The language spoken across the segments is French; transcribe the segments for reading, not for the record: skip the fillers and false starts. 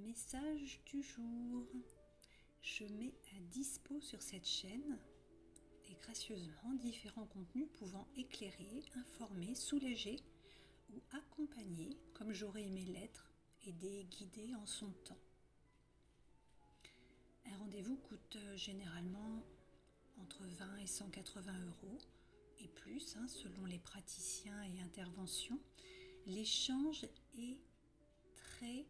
Message du jour. Je mets à dispo sur cette chaîne et gracieusement différents contenus pouvant éclairer, informer, soulager ou accompagner comme j'aurais aimé l'être, aider, guider en son temps. Un rendez-vous coûte généralement entre 20 et 180 euros et plus selon les praticiens et interventions. L'échange est très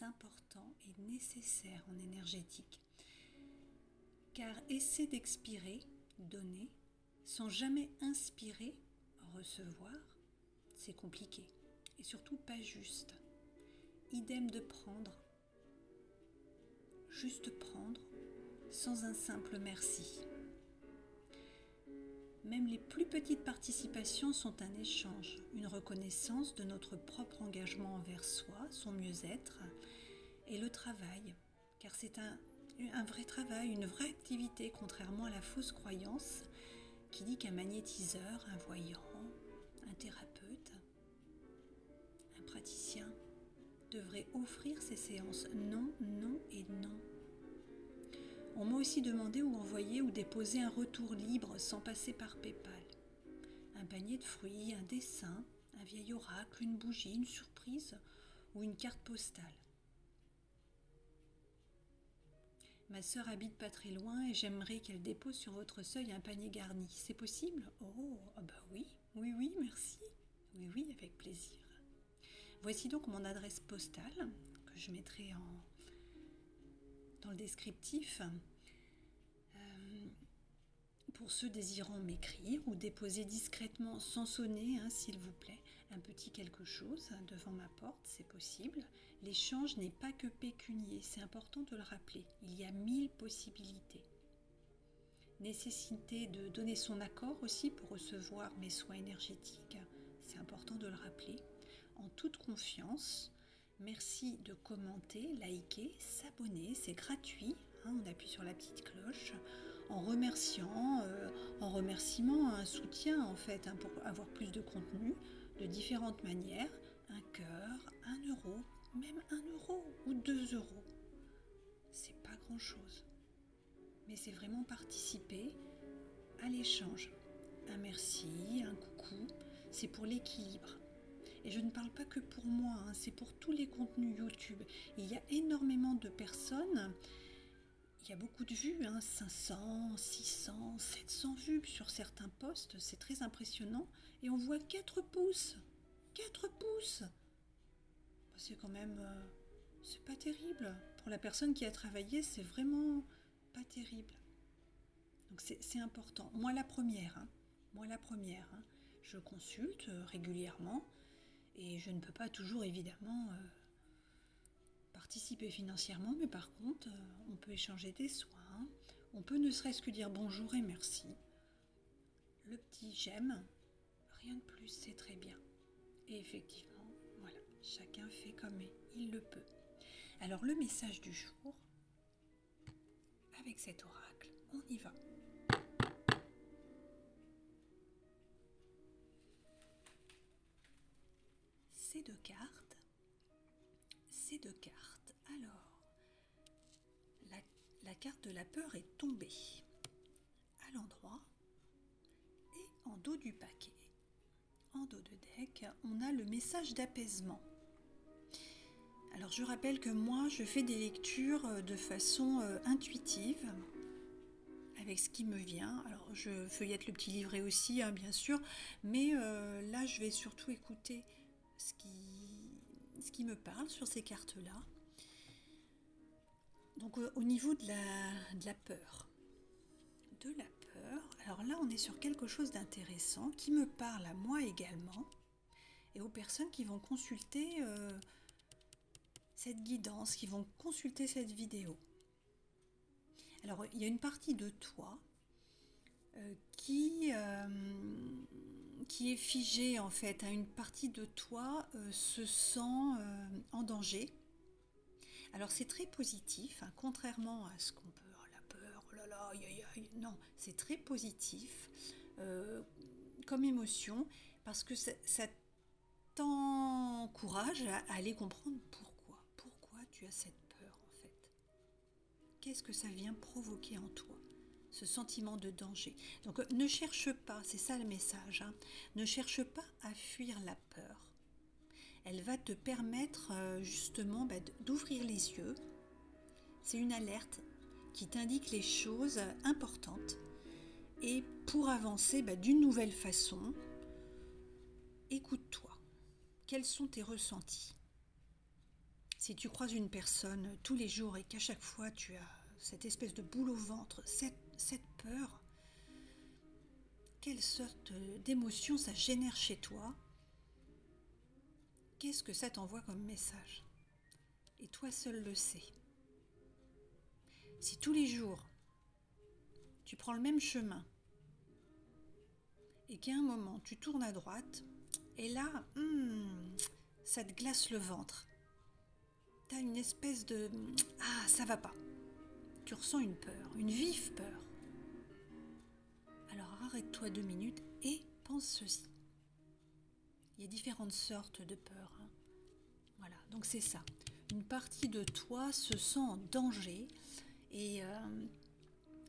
important et nécessaire en énergétique. Car essayer d'expirer, donner, sans jamais inspirer, recevoir, c'est compliqué. Et surtout pas juste. Idem de prendre. Juste prendre, sans un simple merci. Même les plus petites participations sont un échange, une reconnaissance de notre propre engagement envers soi, son mieux-être et le travail, car c'est un vrai travail, une vraie activité, contrairement à la fausse croyance qui dit qu'un magnétiseur, un voyant, un thérapeute, un praticien devrait offrir ces séances. Non, non et non. On m'a aussi demandé où envoyer ou déposer un retour libre sans passer par PayPal. Un panier de fruits, un dessin, un vieil oracle, une bougie, une surprise ou une carte postale. Ma sœur habite pas très loin et j'aimerais qu'elle dépose sur votre seuil un panier garni. C'est possible ? Oh, oui, oui, merci. Oui, avec plaisir. Voici donc mon adresse postale que je mettrai dans le descriptif. Pour ceux désirant m'écrire ou déposer discrètement sans sonner, s'il vous plaît, un petit quelque chose devant ma porte, c'est possible. L'échange n'est pas que pécunier, c'est important de le rappeler. Il y a 1000 possibilités. Nécessité de donner son accord aussi pour recevoir mes soins énergétiques, c'est important de le rappeler. En toute confiance, merci de commenter, liker, s'abonner, c'est gratuit. On appuie sur la petite cloche. En remerciement, un soutien en fait, pour avoir plus de contenu de différentes manières, un cœur, 1 euro, même 1 euro ou 2 euros. C'est pas grand chose, mais c'est vraiment participer à l'échange. Un merci, un coucou, c'est pour l'équilibre. Et je ne parle pas que pour moi, c'est pour tous les contenus YouTube. Il y a énormément de personnes. Il y a beaucoup de vues, 500, 600, 700 vues sur certains posts, c'est très impressionnant. Et on voit 4 pouces. 4 pouces. C'est quand même, c'est pas terrible. Pour la personne qui a travaillé, c'est vraiment pas terrible. Donc c'est important. Moi la première, je consulte régulièrement et je ne peux pas toujours évidemment participer financièrement, mais par contre, on peut échanger des soins, on peut ne serait-ce que dire bonjour et merci. Le petit j'aime, rien de plus, c'est très bien. Et effectivement, voilà, chacun fait comme il le peut. Alors le message du jour, avec cet oracle, on y va. Ces deux cartes. Alors, la carte de la peur est tombée à l'endroit et en dos du paquet, en dos de deck, on a le message d'apaisement. Alors je rappelle que moi je fais des lectures de façon intuitive, avec ce qui me vient. Alors je feuillette le petit livret aussi, bien sûr, mais là je vais surtout écouter ce qui me parle sur ces cartes-là. Donc au niveau de la peur, alors là on est sur quelque chose d'intéressant qui me parle à moi également et aux personnes qui vont consulter cette guidance, qui vont consulter cette vidéo. Alors il y a une partie de toi qui est figée en fait, une partie de toi se sent en danger. Alors c'est très positif, contrairement à ce qu'on peut, la peur, oh là là, non, c'est très positif comme émotion, parce que ça t'encourage à aller comprendre pourquoi tu as cette peur en fait? Qu'est-ce que ça vient provoquer en toi, ce sentiment de danger? Donc ne cherche pas, c'est ça le message, hein, ne cherche pas à fuir la peur. Elle va te permettre justement d'ouvrir les yeux. C'est une alerte qui t'indique les choses importantes. Et pour avancer d'une nouvelle façon, écoute-toi. Quels sont tes ressentis? Si tu croises une personne tous les jours et qu'à chaque fois tu as cette espèce de boule au ventre, cette peur, quelle sorte d'émotion ça génère chez toi? Qu'est-ce que ça t'envoie comme message? Et toi seul le sais. Si tous les jours tu prends le même chemin et qu'à un moment tu tournes à droite et là, ça te glace le ventre. Tu as une espèce de « Ah, ça va pas ». Tu ressens une peur, une vive peur. Alors arrête-toi 2 minutes et pense ceci. Il y a différentes sortes de peurs. Hein. Voilà, donc c'est ça. Une partie de toi se sent en danger et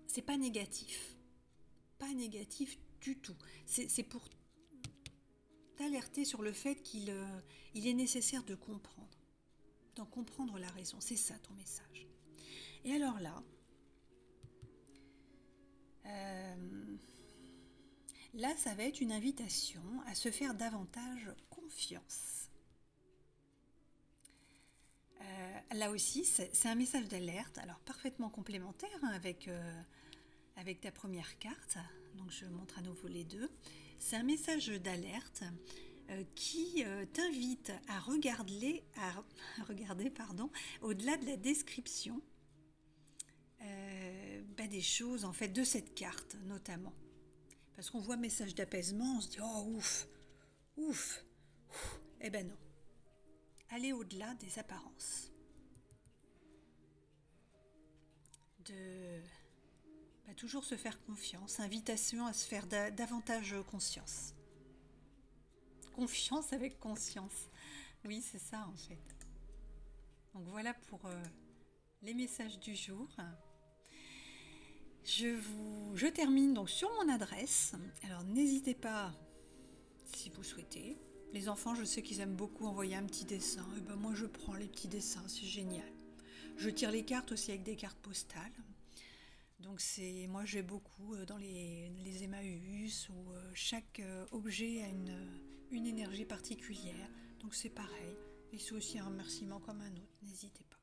c'est pas négatif. Pas négatif du tout. C'est pour t'alerter sur le fait qu'il est nécessaire de comprendre. D'en comprendre la raison. C'est ça ton message. Et alors là, ça va être une invitation à se faire davantage confiance. Là aussi, c'est un message d'alerte, alors parfaitement complémentaire hein, avec ta première carte. Donc je montre à nouveau les deux. C'est un message d'alerte qui t'invite à regarder au-delà de la description des choses en fait de cette carte notamment. Parce qu'on voit message d'apaisement, on se dit oh ouf, ouf. Eh ben non. Aller au-delà des apparences. Toujours se faire confiance, invitation à se faire davantage conscience. Confiance avec conscience. Oui, c'est ça en fait. Donc voilà pour les messages du jour. Je termine donc sur mon adresse. Alors n'hésitez pas, si vous souhaitez. Les enfants, je sais qu'ils aiment beaucoup envoyer un petit dessin. Et ben moi, je prends les petits dessins, c'est génial. Je tire les cartes aussi avec des cartes postales. Donc moi, j'ai beaucoup dans les Emmaüs où chaque objet a une énergie particulière. Donc c'est pareil. Et c'est aussi un remerciement comme un autre. N'hésitez pas.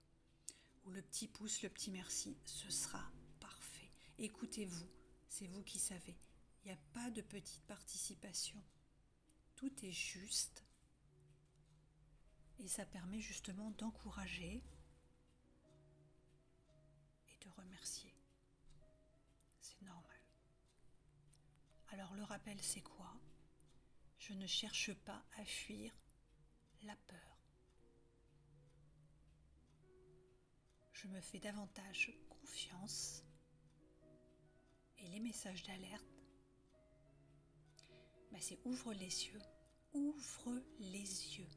Ou le petit pouce, le petit merci, ce sera parfait. Écoutez-vous, c'est vous qui savez. Il n'y a pas de petite participation. Tout est juste. Et ça permet justement d'encourager et de remercier. C'est normal. Alors le rappel, c'est quoi? Je ne cherche pas à fuir la peur. Je me fais davantage confiance et les messages d'alerte, c'est ouvre les yeux. Ouvre les yeux.